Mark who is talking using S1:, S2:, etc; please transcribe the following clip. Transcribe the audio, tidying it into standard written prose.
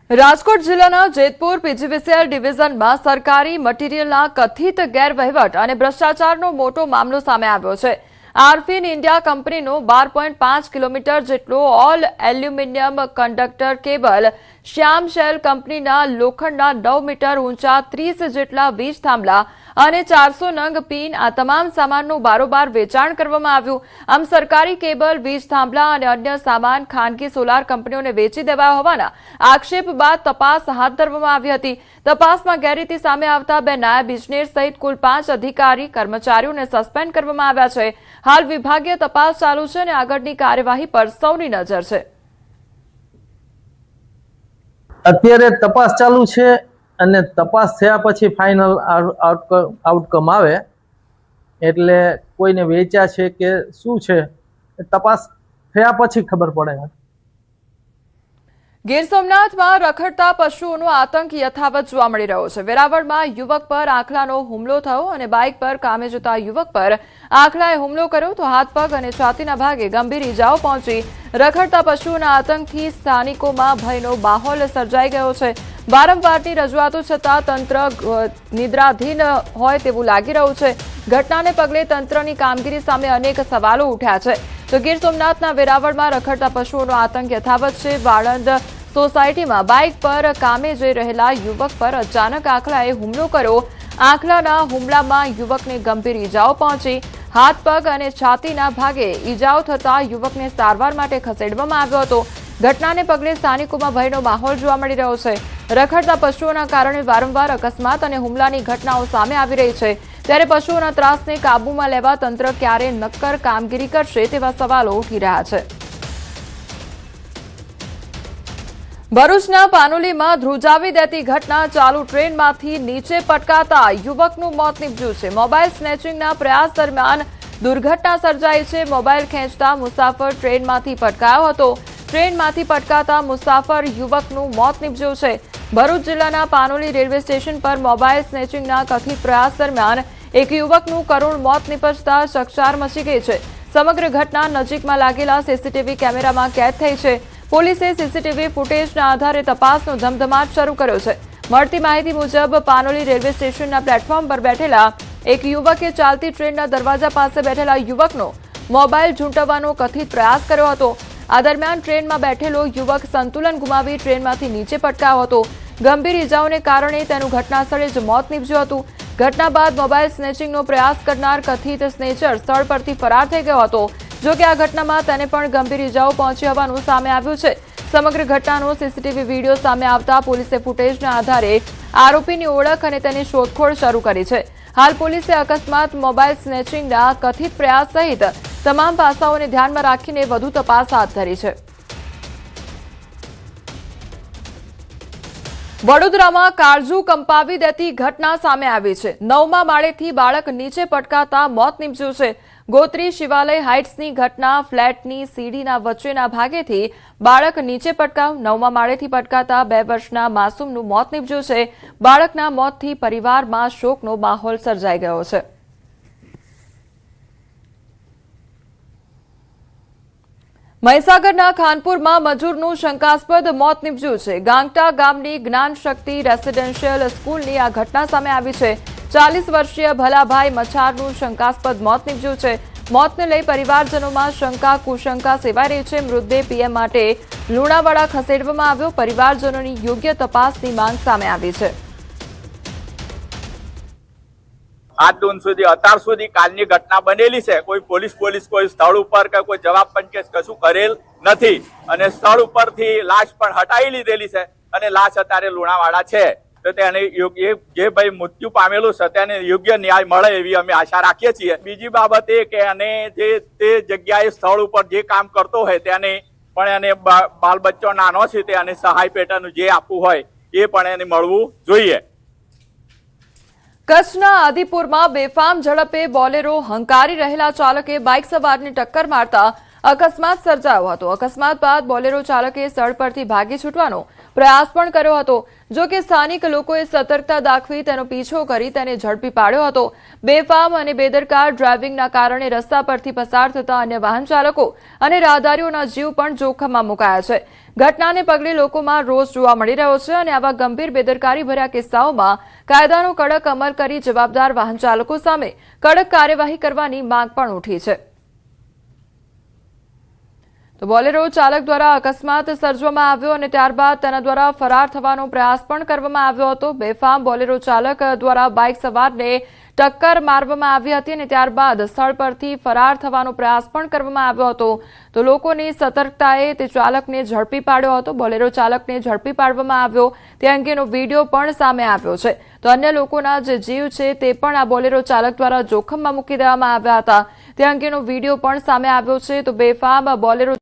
S1: રાજકોટ જિલ્લાના જેતપુર પીજીવીસીએલ ડિવિઝનમાં સરકારી મટીરીયલના કથિત ગેરવહીવટ અને ભ્રષ્ટાચારનો મોટો મામલો સામે આવ્યો છે। આરફિન ઇન્ડિયા કંપનીનો 12.5 કિલોમીટર જેટલો ઓલ એલ્યુમિનિયમ કંડક્ટર કેબલ શ્યામ શેલ કંપનીના લોખંડના 9 મીટર ઊંચા 30 જેટલા વીજ થાંભલા અને 400 નંગ પિન આ તમામ સામાનનું બારોબાર વેચાણ કરવામાં આવ્યું। આમ સરકારી કેબલ, વીજ થાંભલા અને અન્ય સામાન ખાનગી સોલાર કંપનીઓને વેચી દેવાયા હોવાના આક્ષેપ બાદ તપાસ હાથ ધરવામાં આવી હતી। તપાસમાં ગેરરીતિ સામે આવતા 2 નાયબ ઇજનેર સહિત કુલ 5 અધિકારી કર્મચારીઓને સસ્પેન્ડ કરવામાં આવ્યા છે। હાલ વિભાગીય તપાસ ચાલુ છે અને આગળની કાર્યવાહી પર સૌની નજર છે।
S2: અત્યારે તપાસ ચાલુ છે અને તપાસ થયા પછી ફાઇનલ આઉટકમ આવે એટલે કોઈને વેચ્યા છે કે શું છે તપાસ થયા પછી ખબર પડે।
S1: ગીર સોમનાથમાં રખડતા પશુઓનો આતંક યથાવત જોવા મળી રહ્યો છે। વેરાવળમાં યુવક પર આખલાનો હુમલો થયો અને બાઇક પર કામે જતા યુવક પર આખલાએ હુમલો કર્યો તો હાથ પગ અને છાતીના ભાગે ગંભીર ઇજાઓ પહોંચી। રખડતા પશુઓના આતંકથી સ્થાનિકોમાં ભયનો માહોલ સર્જાઈ ગયો છે। વારંવારની રજૂઆતો છતાં તંત્ર નિદ્રાધીન હોય તેવું લાગી રહ્યું છે। ઘટનાને પગલે તંત્રની કામગીરી સામે અનેક સવાલો ઉઠ્યા છે। તો ગીર સોમનાથના વેરાવળમાં રખડતા પશુઓનો આતંક યથાવત છે। વાળંદ સોસાયટીમાં બાઇક પર કામે જઈ રહેલા યુવક પર અચાનક આખલાએ હુમલો કર્યો। આખલાના હુમલામાં યુવકને ગંભીર ઇજાઓ પહોંચી। હાથ પગ અને છાતીના ભાગે ઇજાઓ થતા યુવકને સારવાર માટે ખસેડવામાં આવ્યો હતો। ઘટનાને પગલે સ્થાનિકોમાં ભયનો માહોલ જોવા મળી રહ્યો છે। રખડતા પશુઓના કારણે વારંવાર અકસ્માત અને હુમલાની ઘટનાઓ સામે આવી રહી છે। ત્યારે પશુઓના ત્રાસને કાબૂમાં લેવા તંત્ર ક્યારે નક્કર કામગીરી કરશે તેવા સવાલો ઉઠી રહ્યા છે। ભરૂચના પાનોલીમાં ધ્રુજાવી દેતી ઘટના, ચાલુ ટ્રેનમાંથી નીચે પટકાતા યુવકનું મોત નીપજ્યું છે। મોબાઈલ સ્નેચિંગના પ્રયાસ દરમિયાન દુર્ઘટના સર્જાઈ છે। મોબાઈલ ખેંચતા મુસાફર ટ્રેનમાંથી પટકાયો હતો। ટ્રેનમાંથી પટકાતા મુસાફર યુવકનું મોત નીપજ્યું છે। ભરૂચ જિલ્લાના પાનોલી રેલવે સ્ટેશન પર મોબાઈલ સ્નેચિંગના કથિત પ્રયાસ દરમિયાન એક યુવકનું કરુણ મોત નીપજતા ચકચાર મચી ગઈ છે। સમગ્ર ઘટના નજીકમાં લાગેલા સીસીટીવી કેમેરામાં કેદ થઈ છે। પોલીસે સીસીટીવી ફૂટેજના આધારે તપાસનો ધમધમાટ શરૂ કર્યો છે। મળતી માહિતી મુજબ પાનોલી રેલવે સ્ટેશનના પ્લેટફોર્મ પર બેઠેલા એક યુવકે ચાલતી ટ્રેનના દરવાજા પાસે બેઠેલા યુવકનો મોબાઈલ ઝૂંટવવાનો કથિત પ્રયાસ કર્યો હતો। આ દરમિયાન ટ્રેનમાં બેઠેલો યુવક સંતુલન ગુમાવી ટ્રેનમાંથી નીચે પટકાયો હતો। ગંભીર ઇજાઓને કારણે તેનું ઘટનાસ્થળે જ મોત નીપજ્યું હતું। ઘટના બાદ મોબાઈલ સ્નેચિંગનો પ્રયાસ કરનાર કથિત સ્નેચર સ્થળ પરથી ફરાર થઈ ગયો હતો। જો કે આ ઘટનામાં તેને પણ ગંભીર ઇજાઓ પહોંચી હોવાનું સામે આવ્યું છે। સમગ્ર ઘટનાનો સીસીટીવી વિડીયો સામે આવતા પોલીસે ફૂટેજના આધારે આરોપીની ઓળખ અને તેની શોધખોળ શરૂ કરી છે। હાલ પોલીસે અકસ્માત, મોબાઈલ સ્નેચિંગના કથિત પ્રયાસ સહિત તમામ પાસાઓને ધ્યાનમાં રાખીને વધુ તપાસ હાથ ધરી છે। વડોદરામાં કાળજુ કંપાવી દેતી ઘટના સામે આવી છે। 9મા માળેથી બાળક નીચે પટકાતા મોત નીપજ્યું છે। ગોત્રી શિવાલય હાઇટ્સની ઘટના, ફ્લેટની સીડીના વચ્ચેના ભાગેથી બાળક નીચે પટકાવ, 9મા માળેથી પટકાતા 2 વર્ષના માસૂમનું મોત નીપજ્યું છે। બાળકના મોતથી પરિવારમાં શોકનો માહોલ સર્જાઈ ગયો છે। મહીસાગરના ખાનપુરમાં મજૂરનું શંકાસ્પદ મોત નીપજ્યું છે। ગાંગટા ગામની જ્ઞાન શક્તિ રેસિડેન્શિયલ સ્કૂલની આ ઘટના સામે આવી છે। 40 વર્ષીય ભલાભાઈ મછારનું શંકાસ્પદ મોત નીપજ્યું છે। મોતને લઈ પરિવારજનોમાં શંકા કુશંકા સેવાઈ રહી છે। મૃતદેહ પીએમ માટે લુણાવાડા ખસેડવામાં આવ્યો। પરિવારજનોની યોગ્ય તપાસની માંગ સામે આવી છે।
S3: અત્યાર સુધી કાલની ઘટના બનેલી છે। કોઈ પોલીસ કોઈ સ્થળ ઉપર કે કોઈ જવાબ પંચકેસ કશું કરેલ નથી અને સ્થળ ઉપરથી લાશ પણ હટાવી લીધેલી છે અને લાશ અત્યારે લુણાવાડા છે। તો તેને યોગ્ય જે ભાઈ મૃત્યુ પામેલું છે તેને યોગ્ય ન્યાય મળે એવી અમે આશા રાખીએ છીએ। બીજી બાબત એ કે અને જે તે જગ્યાએ સ્થળ ઉપર જે કામ કરતો હોય તેને પણ એને બાલ બચ્ચો નાનો છે તેને સહાય પેટાનું જે આપવું હોય એ પણ એને મળવું જોઈએ।
S1: કચ્છના આદિપુરમાં બેફામ ઝડપે બોલેરો હંકારી રહેલા ચાલકે બાઇક સવારને ટક્કર મારતા અકસ્માત સર્જાયો હતો। અકસ્માત બાદ બોલેરો ચાલકે સ્થળ પરથી ભાગી છૂટવાનો પ્રયાસ પણ કર્યો હતો। જો કે સ્થાનિક લોકોએ સતર્કતા દાખવી તેનો પીછો કરી તેને ઝડપી પાડ્યો હતો। બેફામ અને બેદરકાર ડ્રાઇવિંગના કારણે રસ્તા પરથી પસાર થતા અન્ય વાહન ચાલકો અને રાહદારીઓના જીવ પણ જોખમમાં મુકાયા છે। ઘટનાને પગલે લોકોમાં રોષ જોવા મળી રહ્યો છે અને આવા ગંભીર બેદરકારી ભર્યા કિસ્સાઓમાં કાયદાનો કડક અમલ કરી જવાબદાર વાહન ચાલકો સામે કડક કાર્યવાહી કરવાની માંગ પણ ઉઠી છે। તો બોલેરો ચાલક દ્વારા અકસ્માત સર્જવામાં આવ્યો અને ત્યારબાદ તેના દ્વારા ફરાર થવાનો પ્રયાસ પણ કરવામાં આવ્યો હતો। બેફામ બોલેરો ચાલક દ્વારા બાઇક સવારને ટક્કર મારવામાં આવી હતી અને ત્યારબાદ સ્થળ પરથી ફરાર થવાનો પ્રયાસ પણ કરવામાં આવ્યો હતો। તો લોકોની સતર્કતાએ તે ચાલકને ઝડપી પાડ્યો હતો। બોલેરો ચાલકને ઝડપી પાડવામાં આવ્યો તે અંગેનો વિડીયો પણ સામે આવ્યો છે। તો અન્ય લોકોના જે જીવ છે તે પણ આ બોલેરો ચાલક દ્વારા જોખમમાં મૂકી દેવામાં આવ્યા હતા તે અંગેનો વિડીયો પણ સામે આવ્યો છે। તો બેફામ બોલેરો